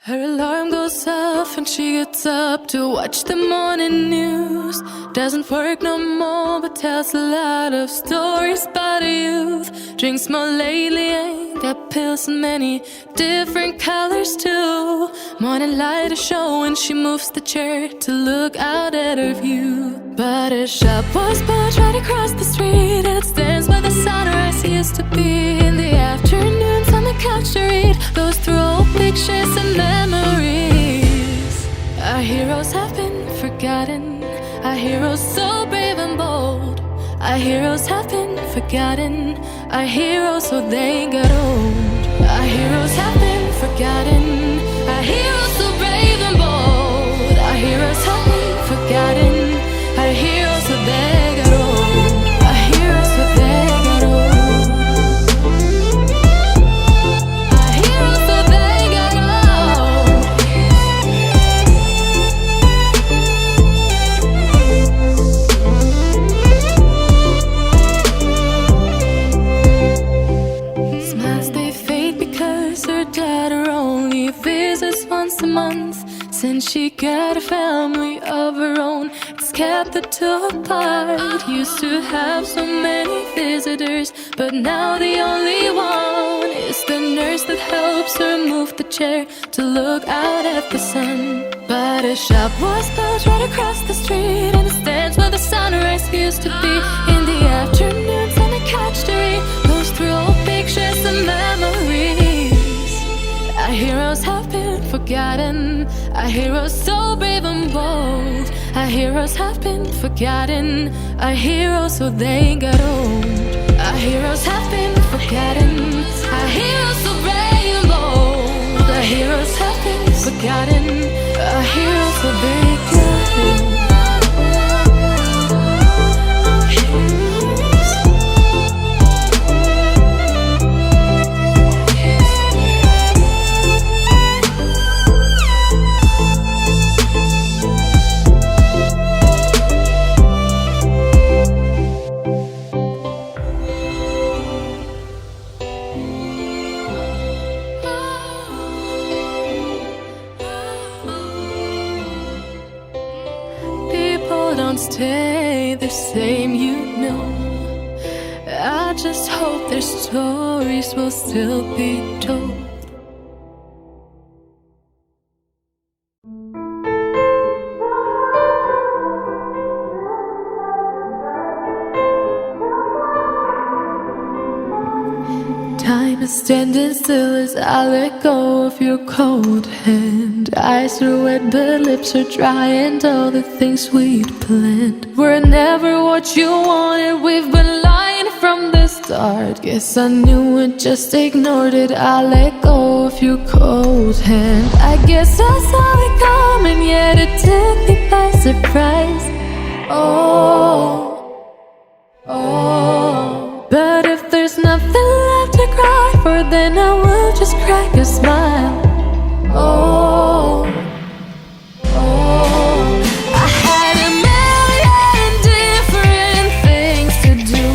Her alarm goes off and she gets up to watch the morning news. Doesn't work no more but tells a lot of stories about her youth. Drinks more lately, ain't got pills in many different colors too. Morning light is showing, she moves the chair to look out at her view. But her shop was built right across the street, and it stands where the sunrise used to be. In the afternoons on the couch to read, goes through old pictures and memories. Our heroes have been forgotten, our heroes so brave and bold. Our heroes have been forgotten, our heroes so they got old. Our heroes have been forgotten, our heroes so brave and bold. Our heroes have been forgotten, our heroes so they got old. Our heroes so they got old. Our heroes so they got old. Smiles they fade because her daughter only visits once a month. Since she got a family of her own, it's kept the two apart. Used to have so many visitors, but now the only one is the nurse that helps her move the chair to look out at the sun. But her shop was built right across the street, and it stands where the sunrise used to be. In the afternoons on the couch to read, goes through old pictures and memories. Our heroes have been forgotten, our heroes so brave and bold. Our heroes have been forgotten, our heroes so they got old. Our heroes have been forgotten, our heroes so brave and bold. Our heroes have been forgotten, our heroes so they got old. Don't stay the same, you know. I just hope their stories will still be told. Time is standing still as I let go of your cold hand. Eyes are wet but lips are dry, and all the things we'd planned were never what you wanted. We've been lying from the start. Guess I knew it, just ignored it. I let go of your cold hand. I guess I saw it coming, yet it took me by surprise. But if there's nothing left to cry for, then I will just crack a smile. I had a million different things to do,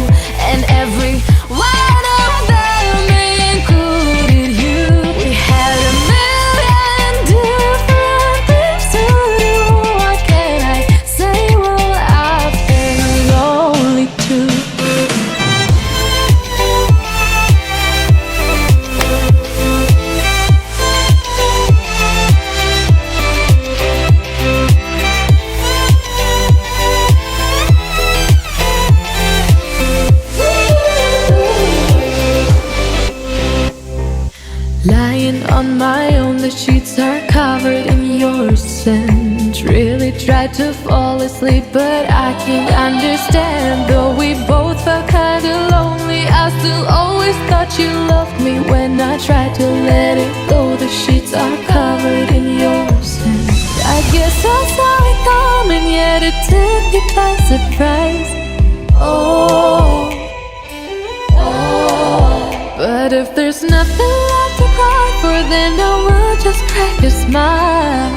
and every one of them included you. We had a million different things to do. What can I say? Well, I've been lonely too. Lying on my own, the sheets are covered in your scent. Really tried to fall asleep, but I can't understand. Though we both felt kinda lonely, I still always thought you loved me. When I tried to let it go, the sheets are covered in your scent. I guess I saw it coming, yet it took me by surprise. But if there's nothing left to cry for, then I will just crack a smile.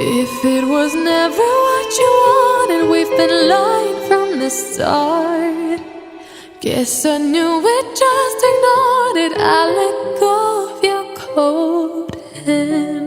If it was never what you wanted, we've been lying from the start. Guess I knew it, just ignored it. I let go of your cold hand.